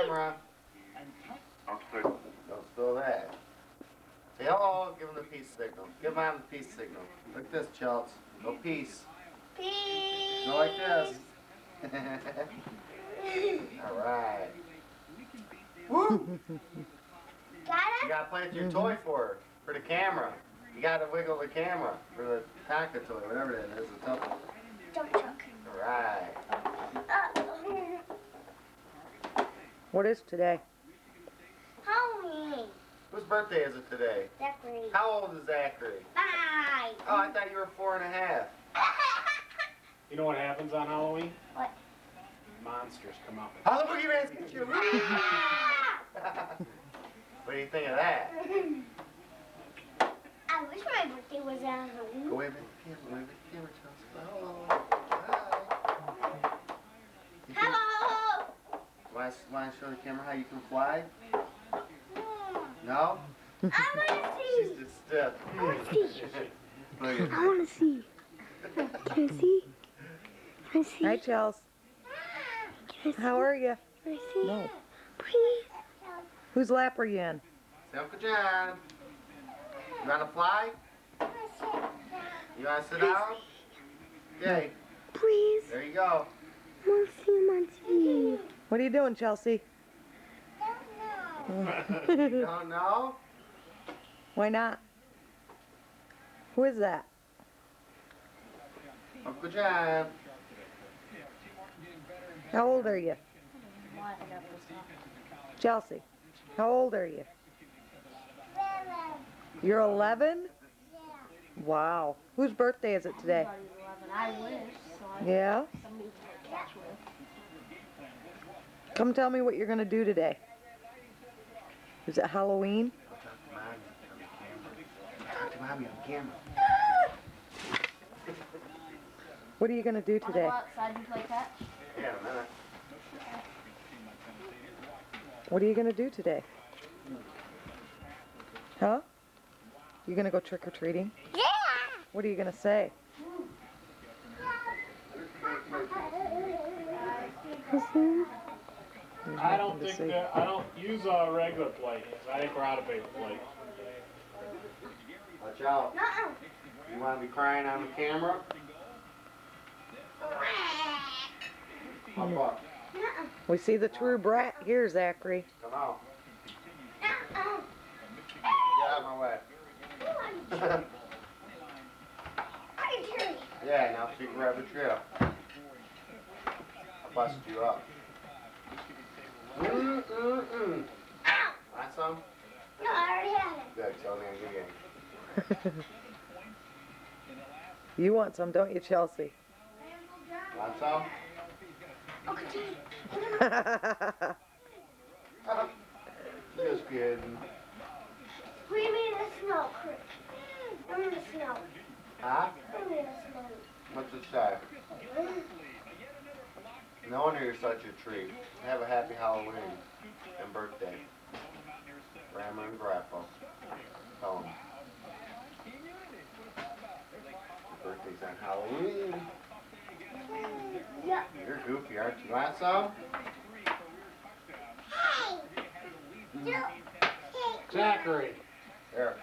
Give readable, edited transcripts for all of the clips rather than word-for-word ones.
camera. Don't spill that. Say hello. Give him the peace signal. Give Mom the peace signal. Look at this, Chelsea. Go peace. Peace. Go like this. All right. Woo! You gotta play with your toy for the camera. You gotta wiggle the camera for the Tonka toy, whatever it is. It's up. Don't choke. All right. What is today? Halloween. Whose birthday is it today? Zachary. How old is Zachary? 5. Oh, I thought you were 4.5. You know what happens on Halloween? What? Monsters come out. How the boogeyman's get you? What do you think of that? I wish my birthday was on Halloween. Go wave at the camera. Wave at the camera, Chelsea. Hello. Hi. Hello. Want to show the camera how you can fly? No? I want to see. She's just stiff. I want to see. Look at I want to see. Can I see? Can I see? Hi, Chelsea. Can I see? How are you? Can I see? No. Please. Whose lap are you in? Say Uncle John. You want to fly? You want to sit down? Okay. Please. There you go. I want to see him on TV. What are you doing, Chelsea? You don't know? Why not? Who is that? Uncle John. How old are you? Chelsea, how old are you? You're 11? Wow. Whose birthday is it today? I wish. Yeah? Come tell me what you're going to do today. Is it Halloween? Talk to Mommy on the camera. What are you going to do today? Go outside and play catch? Yeah, in a minute. What are you going to do today? Huh? You going to go trick-or-treating? Yeah! What are you going to say? I don't think that, I don't use a regular plate. I think we're out of paper plate. Watch out. You want to be crying on the camera? Hop up. We see the true brat here, Zachary. Come out. Get out of my way. Yeah, now so you can grab the trail. I'll bust you up. Want some? No, I already had it. Good, tell me I'm getting. You want some, don't you, Chelsea? Want some? Just kidding. What do you mean the snow, Chris? I'm in the snow. Huh? I'm in the snow. What's it say? No wonder you're such a treat. Have a happy Halloween and birthday. Grandma and Grandpa. Tell them. Your birthday's on Halloween. Yeah. You're goofy, aren't you? Want some? Zachary. Here.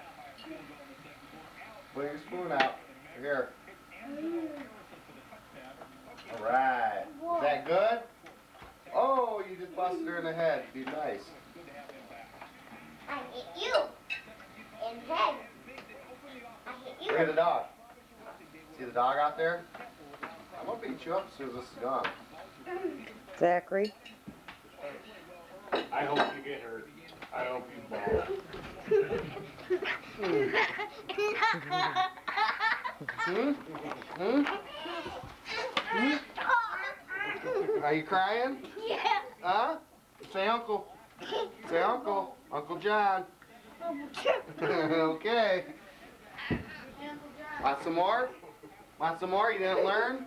Put your spoon out. Here. All right. Is that good? Oh, you just busted her in the head. Be nice. I hit you. In the head. I hit you. Look at the dog. See the dog out there? I'm going to beat you up as soon as this is gone. Zachary? I hope you get hurt. I hope you fall. Are you crying? Yeah. Huh? Say uncle. Say uncle. Uncle John. Okay. Want some more? Want some more? You didn't learn?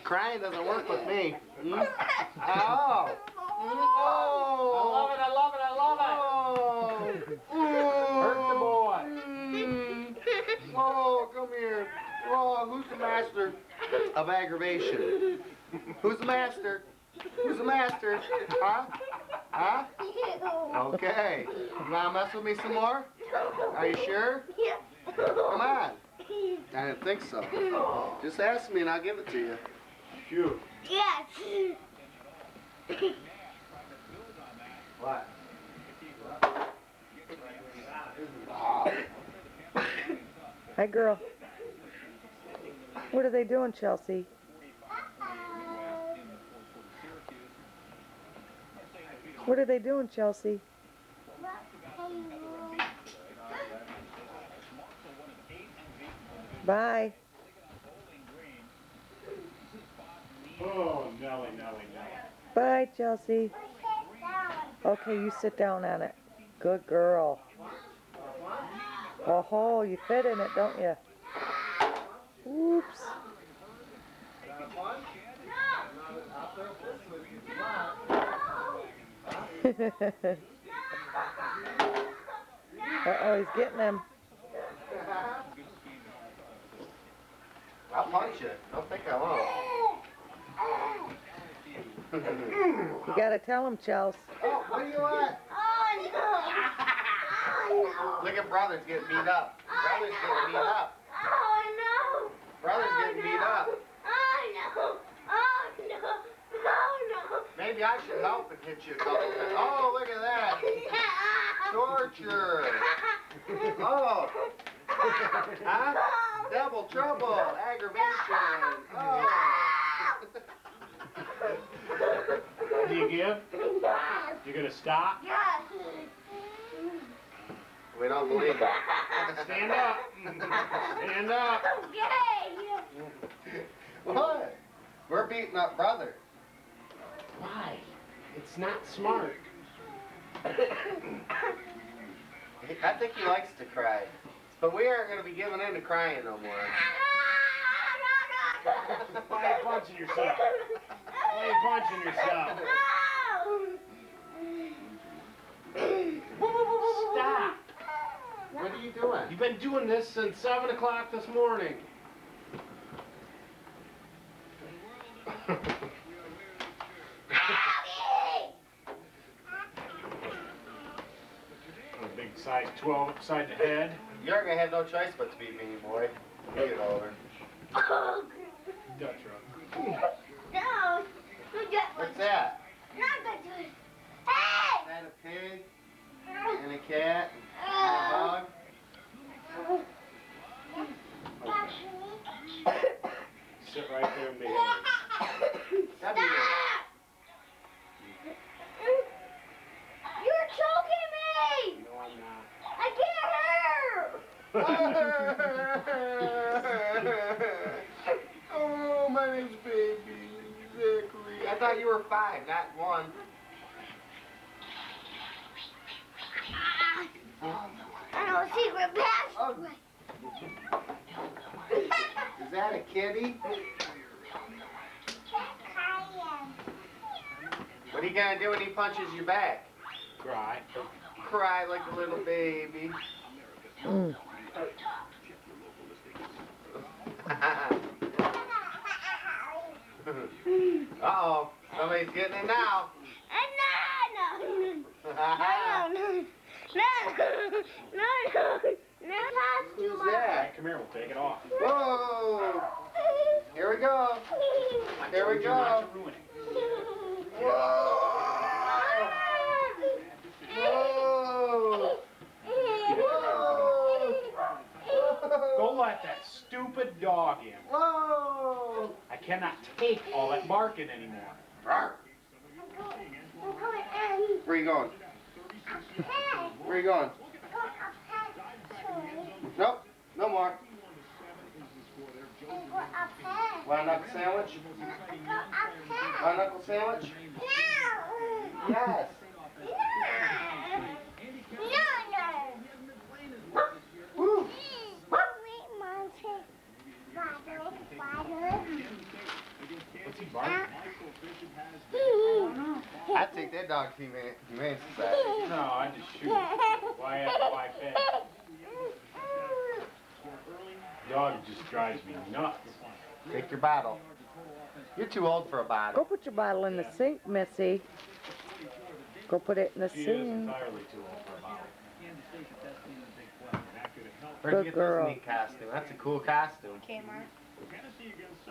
Crying doesn't work with me. Oh. Oh. I love it. Oh. Hurt the boy. Oh, come here. Oh, who's the master of aggravation? Who's the master? Who's the master? Huh? Huh? Okay. You wanna mess with me some more? Are you sure? Come on. I didn't think so. Just ask me and I'll give it to you. Shoot. Yes. What? Hi, girl. What are they doing, Chelsea? What are they doing, Chelsea? Bye. Oh, Nelly, Nelly, Nelly. Bye, Chelsea. Okay, you sit down on it. Good girl. Oh, you fit in it, don't you? Oops. Uh-oh, he's getting him. I'll punch you. Don't think I won't. You gotta tell him, Chelsea. Oh, what are you at? Oh no! Oh no! Look at brothers getting beat up. Brothers getting beat up. Oh no! Brothers getting beat up. Oh no! Oh no! Oh no! Maybe I should help and hit you a couple times. Oh, look at that. Torture. Oh. Huh? Double trouble. Aggravation. Oh. Do you give? You gonna stop? We don't believe it. Stand up. Stand up. Okay. What? We're beating up brother. Why? It's not smart. I think he likes to cry. But we aren't going to be giving in to crying no more. Why are you punching yourself? Why are you punching yourself? Stop! What are you doing? You've been doing this since 7 o'clock this morning. A big size 12 upside the head. You're going to have no choice but to beat me, boy. When you get older. Dutch rug. No. What's that? Not the Hey! Is that a pig? And a cat? And a dog? Sit right there and behave. That'd be You're choking me! No, I'm not. I can't hear! Oh, my name's Baby Zachary. I thought you were 5, not 1. I know a secret password. Is that a kitty? What are you gonna do when he punches you back? Cry. Cry like a little baby. Mm. Uh-oh, somebody's getting it now. Who's that? Come here, we'll take it off. Whoa! Here we go. Here we go. Not to ruin it. Whoa! Whoa! Go let that stupid dog in. Whoa! I cannot take all that barking anymore. Where are you going? Where are you going? Nope, no more. Want a knuckle sandwich? Want a knuckle sandwich? Yes. Woo. What's he barking? I take that dog to Humane Society. No, I just shoot. Why pet? Dog just drives me nuts. Take your bottle. You're too old for a bottle. Go put your bottle in the sink, Missy. Go put it in the She is sink. entirely too old for a bottle. Where'd you Good get girl. this neat costume? That's a cool costume. Kmart.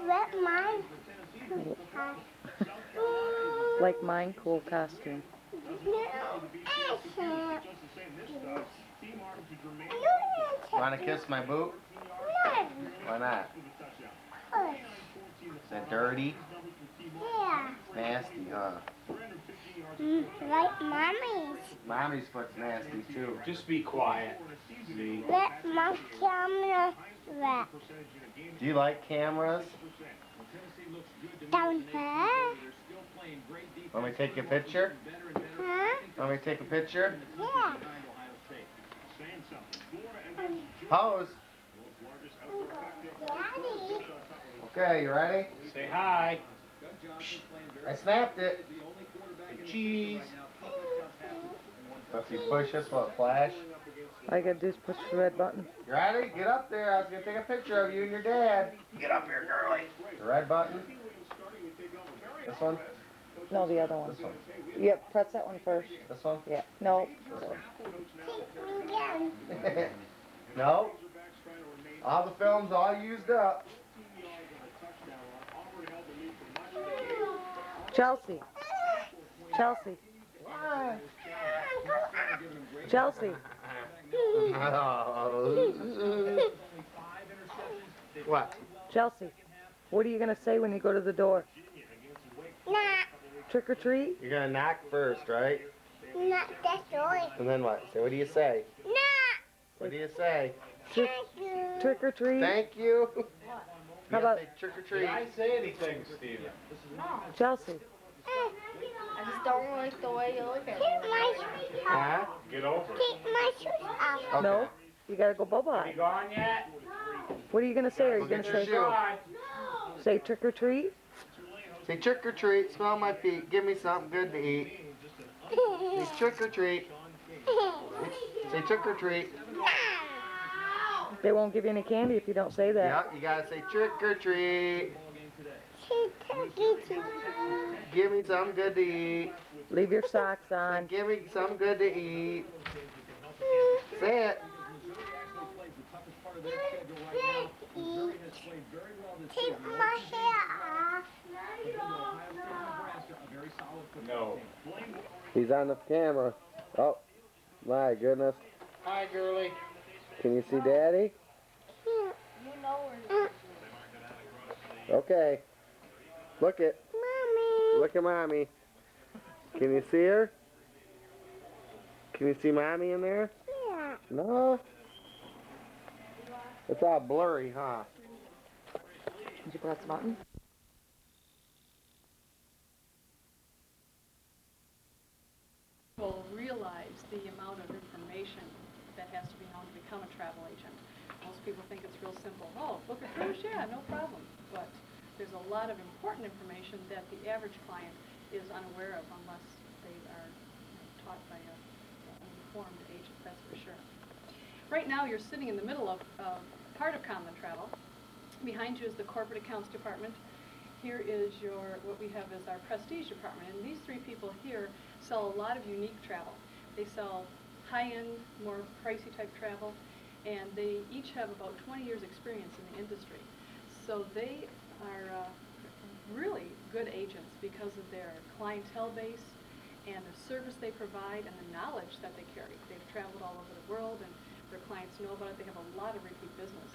Let mine. Like mine, cool costume. Want to kiss my boot? Why not? Is that dirty? Yeah. Nasty, huh? Like mommy's. Mommy's foot's nasty too. Just be quiet. See? Let my camera wrap. Do you like cameras? Down here. Want me to take a picture? Huh? Want me to take a picture? Yeah. Pose. Daddy. Okay, you ready? Say hi. I snapped it. Cheese. So if you push this, will it flash? All you gotta do is push the red button. You ready? Get up there. I was gonna take a picture of you and your dad. Get up here, girly. The red button. This one? No, the other one. This one. Yep, press that one first. This one? Yeah. No. Take me down. No. All the film's all used up. Chelsea. Chelsea. Chelsea. What? Chelsea. What are you gonna say when you go to the door? Nah. Trick or treat? You're gonna knock first, right? Not that story. And then what? So what do you say? Nah. What do you say? Trick, trick or treat? Thank you. How about trick or Did treat? I say anything, Steven? Chelsea? I just don't like the way you look at Take me. my shoes off. Huh? Get over it. Take my shoes off. Okay. No. You gotta go Are you bye-bye. gone yet? What are you gonna say? Are you Look gonna at your say shoe. say trick or treat? Say trick or treat, smell my feet, give me something good to eat. Say trick or treat. Say trick or treat. They won't give you any candy if you don't say that. Yep, you gotta say trick or treat. Take me. Give me something good to eat. Leave your socks on. Give me something good to eat. Say it. Take my hair off. No. He's on the camera. Oh, my goodness. Hi, girly. Can you see Daddy? You know where Okay. Look it. Mommy. Look at Mommy. Can you see her? Can you see Mommy in there? Yeah. No. It's all blurry, huh? Did you press the button? People realize the amount of information that has to be known to become a travel agent. Most people think it's real simple. Oh, book a cruise? Yeah, no problem. But there's a lot of important information that the average client is unaware of unless they are taught by an informed agent, that's for sure. Right now, you're sitting in the middle of part of Conlon Travel. Behind you is the corporate accounts department. Here is what we have is our prestige department. And these three people here sell a lot of unique travel. They sell high-end, more pricey type travel, and they each have about 20 years experience in the industry. So they are really good agents because of their clientele base and the service they provide and the knowledge that they carry. They've traveled all over the world and their clients know about it. They have a lot of repeat business.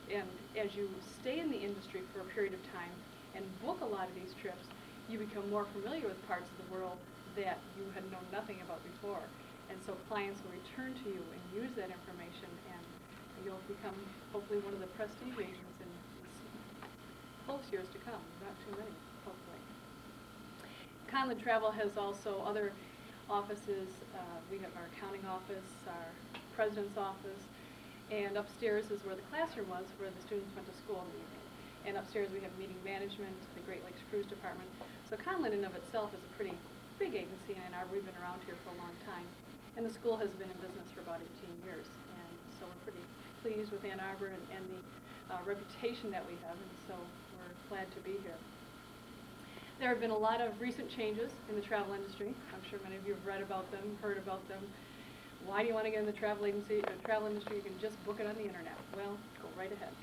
And as you stay in the industry for a period of time and book a lot of these trips, you become more familiar with parts of the world that you had known nothing about before. And so clients will return to you and use that information, and you'll become hopefully one of the prestige agents in close years to come, not too many, hopefully. Conlon Travel has also other offices. We have our accounting office, our president's office, and upstairs is where the classroom was, where the students went to school in the evening. And upstairs we have meeting management, the Great Lakes Cruise Department. So Conlon in of itself is a pretty big agency in Ann Arbor. We've been around here for a long time. And the school has been in business for about 18 years. And so we're pretty pleased with Ann Arbor and the reputation that we have, and so we're glad to be here. There have been a lot of recent changes in the travel industry. I'm sure many of you have read about them, heard about them. Why do you want to get in the travel industry? You can just book it on the internet. Well, go right ahead.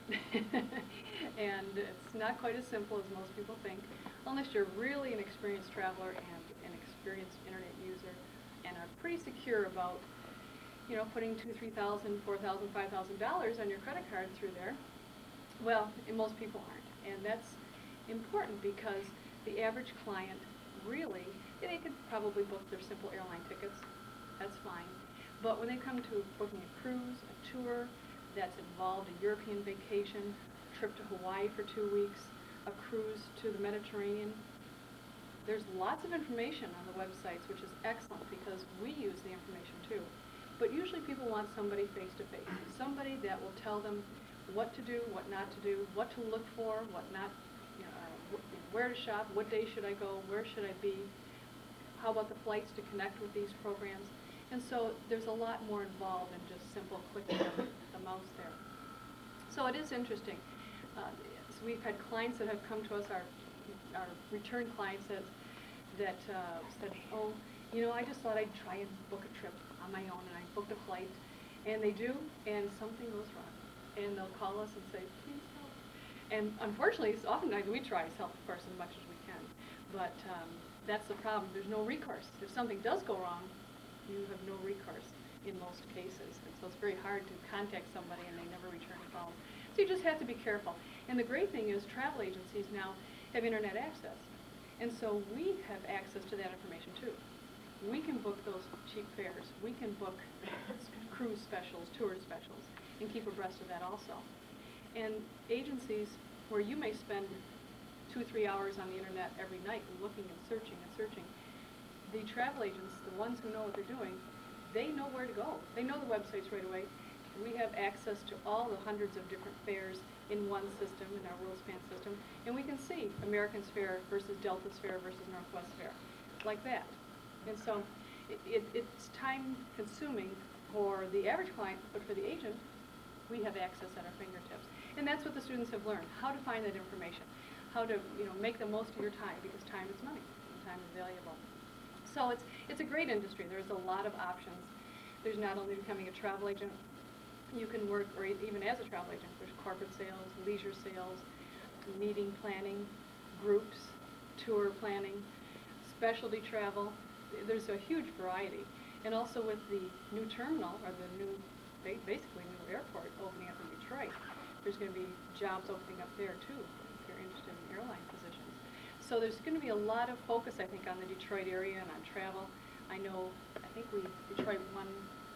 And it's not quite as simple as most people think, unless you're really an experienced traveler and an experienced internet user and are pretty secure about, you know, putting $2,000, $3,000, $4,000, $5,000 on your credit card through there. Well, most people aren't, and that's important because the average client really, they could probably book their simple airline tickets, that's fine. But when they come to booking a cruise, a tour that's involved a European vacation, a trip to Hawaii for 2 weeks, a cruise to the Mediterranean, there's lots of information on the websites, which is excellent because we use the information too. But usually people want somebody face-to-face, somebody that will tell them what to do, what not to do, what to look for, what not, where to shop, what day should I go, where should I be, how about the flights to connect with these programs. And so there's a lot more involved than just simple clicking of the mouse there. So it is interesting. So we've had clients that have come to us, our return clients that said, oh, you know, I just thought I'd try and book a trip on my own, and I booked a flight, and they do, and something goes wrong. And they'll call us and say, please help. And unfortunately, oftentimes we try to help, of course, as much as we can. But that's the problem. There's no recourse. If something does go wrong, you have no recourse in most cases. And so it's very hard to contact somebody and they never return a call. So you just have to be careful. And the great thing is travel agencies now have internet access. And so we have access to that information too. We can book those cheap fares. We can book cruise specials, tour specials, and keep abreast of that also. And agencies where you may spend 2-3 hours on the internet every night looking and searching, the travel agents, the ones who know what they're doing, they know where to go. They know the websites right away. We have access to all the hundreds of different fares in one system, in our WorldSpan system, and we can see American's fare versus Delta's fare versus Northwest fare, like that. And so it's time consuming for the average client, but for the agent, we have access at our fingertips. And that's what the students have learned, how to find that information, how to make the most of your time, because time is money, and time is valuable. So it's a great industry. There's a lot of options. There's not only becoming a travel agent, you can work, or even as a travel agent, there's corporate sales, leisure sales, meeting planning, groups, tour planning, specialty travel. There's a huge variety. And also with the new terminal, or the new, basically new airport opening up in Detroit, there's going to be jobs opening up there too, if you're interested in airline positions. So there's going to be a lot of focus, I think, on the Detroit area and on travel. I think Detroit won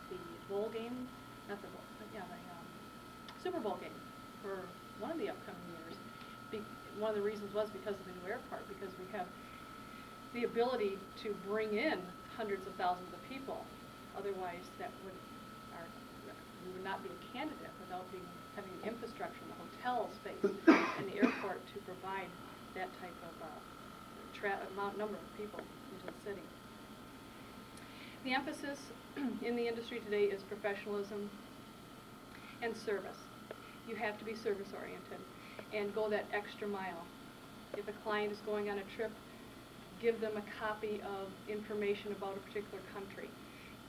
the bowl game, not the bowl, but yeah, the Super Bowl game for one of the upcoming years. One of the reasons was because of the new airport, because we have the ability to bring in hundreds of thousands of people. Otherwise, we would not be a candidate without having the infrastructure, the hotel space, and the airport to provide that type of number of people into the city. The emphasis in the industry today is professionalism and service. You have to be service-oriented and go that extra mile. If a client is going on a trip, give them a copy of information about a particular country.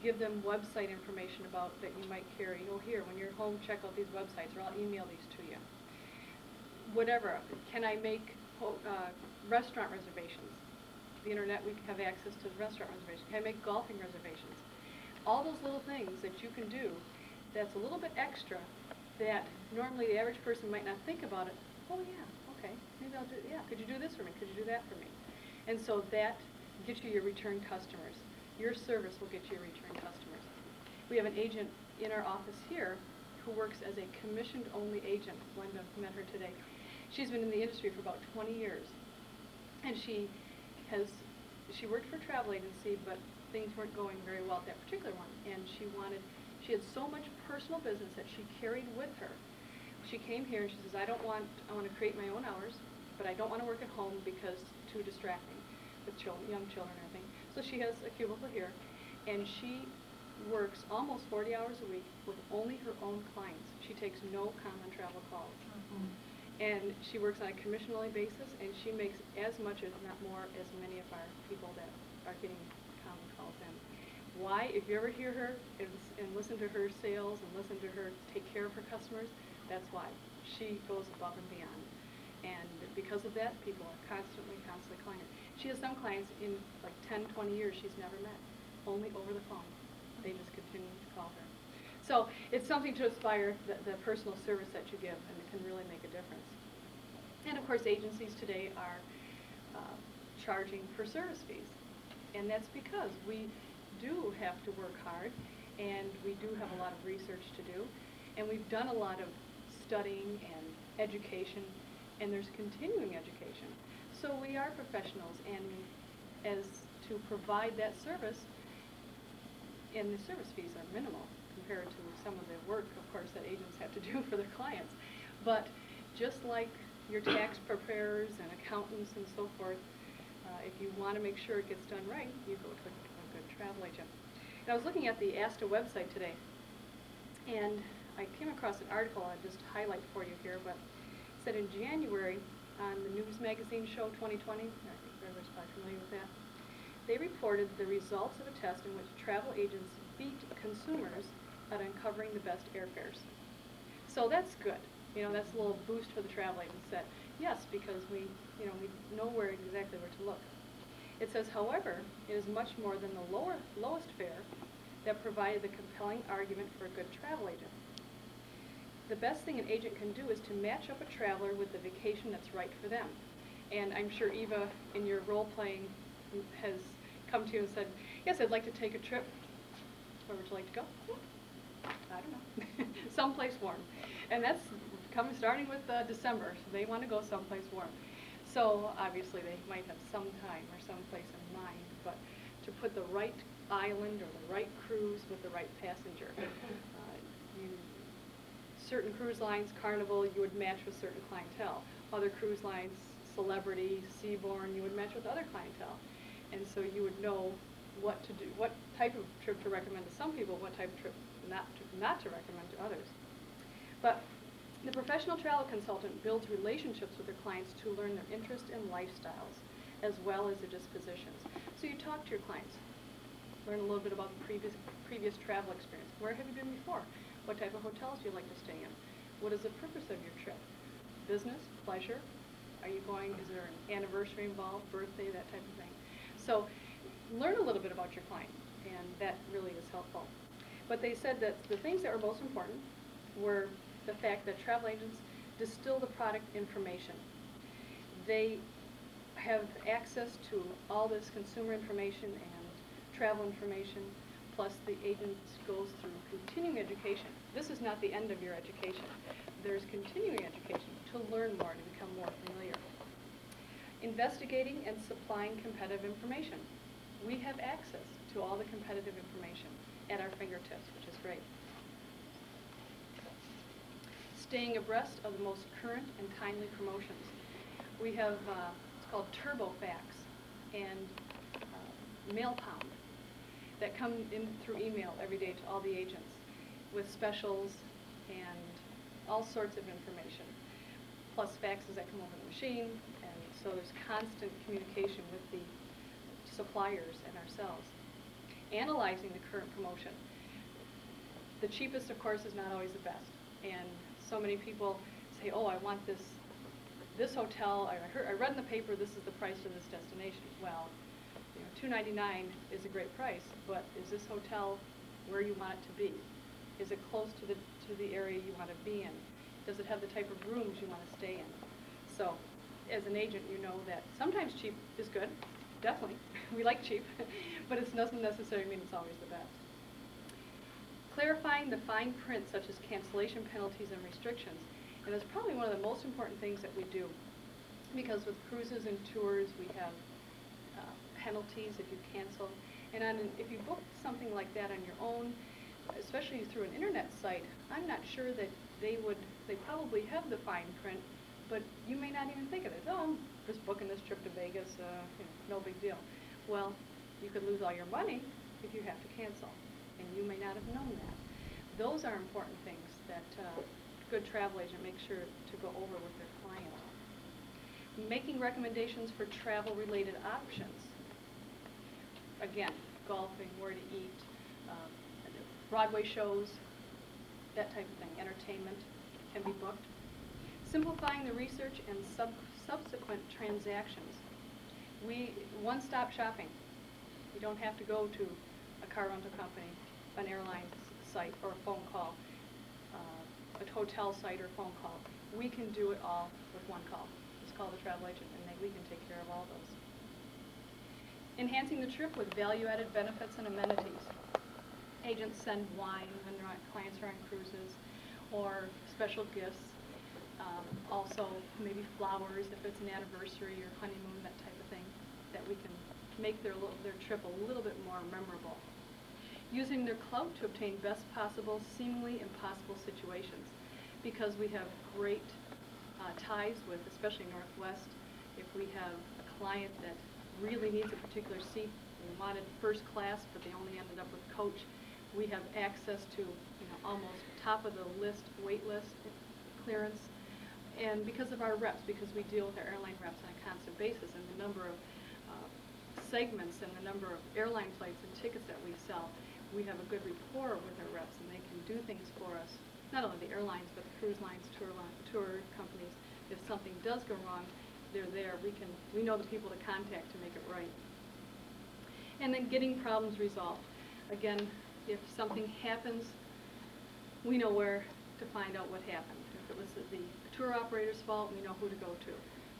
Give them website information that you might carry. Here, when you're home, check out these websites, or I'll email these to you. Whatever. Can I make restaurant reservations? The internet, we have access to the restaurant reservations. Can I make golfing reservations? All those little things that you can do that's a little bit extra that normally the average person might not think about it. Oh yeah, okay, maybe I'll do it. Yeah, could you do this for me? Could you do that for me? And so that gets you your return customers. Your service will get you your return customers. We have an agent in our office here who works as a commissioned-only agent. Glenda met her today. She's been in the industry for about 20 years. And she worked for a travel agency, but things weren't going very well at that particular one. And she had so much personal business that she carried with her. She came here and she says, I want to create my own hours, but I don't want to work at home because it's too distracting with young children and everything. So she has a cubicle here, and she works almost 40 hours a week with only her own clients. She takes no common travel calls. And she works on a commission-only basis, and she makes as much, if not more, as many of our people that are getting common calls in. Why? If you ever hear her and listen to her sales and listen to her take care of her customers, that's why. She goes above and beyond. And because of that, people are constantly calling her. She has some clients in like 10, 20 years she's never met, only over the phone. They just continue to call her. So it's something to aspire, the personal service that you give, and it can really make a difference. And of course, agencies today are charging for service fees. And that's because we do have to work hard, and we do have a lot of research to do, and we've done a lot of studying and education, and there's continuing education. So we are professionals, and as to provide that service, and the service fees are minimal compared to some of the work, of course, that agents have to do for their clients. But just like your tax preparers and accountants and so forth, if you want to make sure it gets done right, you go to a good travel agent. And I was looking at the ASTA website today, and I came across an article I'll just highlight for you here, but it said in January on the News Magazine Show 2020, I think everybody's probably familiar with that, they reported the results of a test in which travel agents beat consumers at uncovering the best airfares. So that's good. You know, that's a little boost for the travel agents that, yes, because we know where exactly where to look. It says, however, it is much more than the lowest fare that provided the compelling argument for a good travel agent. The best thing an agent can do is to match up a traveler with the vacation that's right for them. And I'm sure Eva, in your role-playing, has come to you and said, yes, I'd like to take a trip. Where would you like to go? I don't know. Someplace warm. And that's starting with December. So they want to go someplace warm. So obviously they might have some time or some place in mind, but to put the right island or the right cruise with the right passenger. Certain cruise lines, Carnival, you would match with certain clientele. Other cruise lines, Celebrity, Seabourn, you would match with other clientele. And so you would know what to do, what type of trip to recommend to some people, what type of trip not to recommend to others. But the professional travel consultant builds relationships with their clients to learn their interests and lifestyles, as well as their dispositions. So you talk to your clients, learn a little bit about the previous travel experience. Where have you been before? What type of hotels do you like to stay in? What is the purpose of your trip? Business, pleasure? Are you going, is there an anniversary involved, birthday, that type of thing? So learn a little bit about your client, and that really is helpful. But they said that the things that were most important were the fact that travel agents distill the product information. They have access to all this consumer information and travel information, plus the agent goes through continuing education. This is not the end of your education. There's continuing education to learn more, to become more familiar. Investigating and supplying competitive information. We have access to all the competitive information at our fingertips, which is great. Staying abreast of the most current and timely promotions. We have, it's called TurboFax and MailPound that come in through email every day to all the agents with specials and all sorts of information, plus faxes that come over the machine, and so there's constant communication with the suppliers and ourselves. Analyzing the current promotion. The cheapest, of course, is not always the best, and so many people say, oh, I want this hotel, I read in the paper this is the price of this destination. Well, $299 is a great price, but is this hotel where you want it to be? Is it close to the area you want to be in? Does it have the type of rooms you want to stay in? So, as an agent, you know that sometimes cheap is good, definitely. We like cheap, but it doesn't necessarily mean it's always the best. Clarifying the fine print, such as cancellation penalties and restrictions, and that's probably one of the most important things that we do, because with cruises and tours, we have penalties if you cancel. And if you book something like that on your own, especially through an internet site, I'm not sure that they probably have the fine print, but you may not even think of it. Oh, I'm just booking this trip to Vegas, no big deal. Well, you could lose all your money if you have to cancel, and you may not have known that. Those are important things that good travel agent makes sure to go over with their client. Making recommendations for travel-related options. Again, golfing, where to eat, Broadway shows, that type of thing. Entertainment can be booked. Simplifying the research and subsequent transactions. One-stop shopping. You don't have to go to a car rental company, an airline site, or a phone call, a hotel site or phone call. We can do it all with one call. Just call the travel agent and we can take care of all those. Enhancing the trip with value-added benefits and amenities. Agents send wine when their clients are on cruises, or special gifts. Also, maybe flowers if it's an anniversary or honeymoon, that type of thing, that we can make their trip a little bit more memorable. Using their clout to obtain best possible, seemingly impossible situations. Because we have great ties with, especially Northwest, if we have a client that really needs a particular seat, they wanted first class, but they only ended up with coach, we have access to almost top of the list, wait list clearance. And because of our reps, because we deal with our airline reps on a constant basis, and the number of segments and the number of airline flights and tickets that we sell, we have a good rapport with our reps, and they can do things for us. Not only the airlines, but the cruise lines, tour companies. If something does go wrong, they're there. We know the people to contact to make it right. And then getting problems resolved. Again, if something happens, we know where to find out what happened. If it was the tour operator's fault, we know who to go to.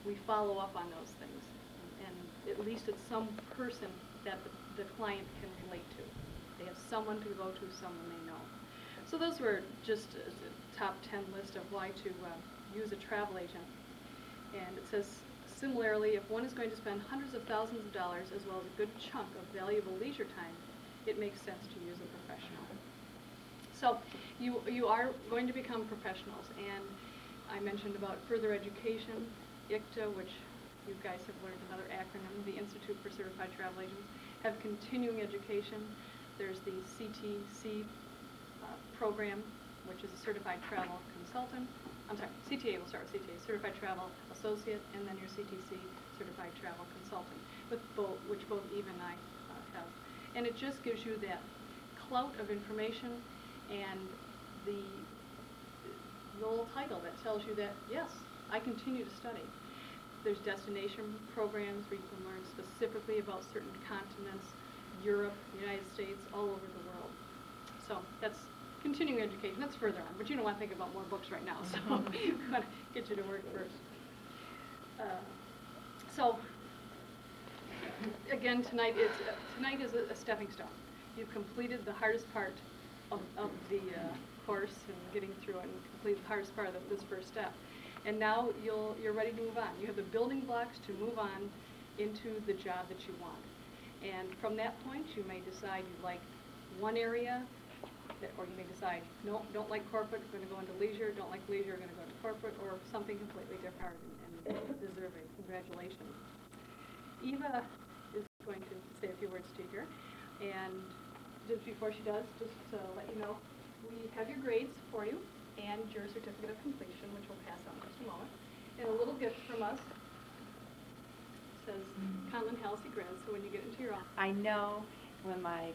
We follow up on those things, and at least it's some person that the client can relate to. They have someone to go to, someone they know. So those were just a top 10 list of why to use a travel agent. And it says, similarly, if one is going to spend hundreds of thousands of dollars as well as a good chunk of valuable leisure time, it makes sense to use a professional. So you are going to become professionals, and I mentioned about further education, ICTA, which you guys have learned another acronym, the Institute for Certified Travel Agents, have continuing education. There's the CTC program, which is a Certified Travel Consultant. I'm sorry, CTA, we'll start with CTA, Certified Travel Associate, and then your CTC, Certified Travel Consultant, which both Eve and I have. And it just gives you that clout of information and the little title that tells you that, yes, I continue to study. There's destination programs where you can learn specifically about certain continents, Europe, the United States, all over the world. So that's continuing education. That's further on, but you don't want to think about more books right now, so we want to get you to work first. So again, tonight is a stepping stone. You've completed the hardest part of the course and getting through it, and completed the hardest part of this first step. And now you're ready to move on. You have the building blocks to move on into the job that you want. And from that point, you may decide you like one area, or you may decide, no, don't like corporate, going to go into leisure, don't like leisure, going to go into corporate, or something completely different and deserving. Congratulations. Eva is going to say a few words to you here. And just before she does, just to let you know, we have your grades for you and your certificate of completion, which we'll pass on in just a moment. And a little gift from us. It says Conlon Halsey Grad, so when you get into your office. I know when my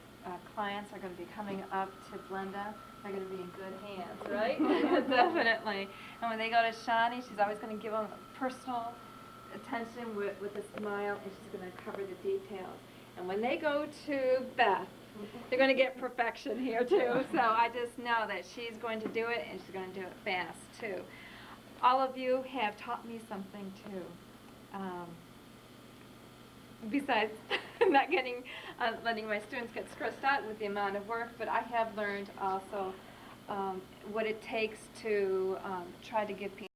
clients are going to be coming up to Glenda, they're going to be in good hands, right? Definitely. And when they go to Shani, she's always going to give them personal attention with a smile, and she's going to cover the details. And when they go to Beth, they're going to get perfection here too. So I just know that she's going to do it, and she's going to do it fast too. All of you have taught me something too. Besides not letting my students get stressed out with the amount of work, but I have learned also what it takes to try to give people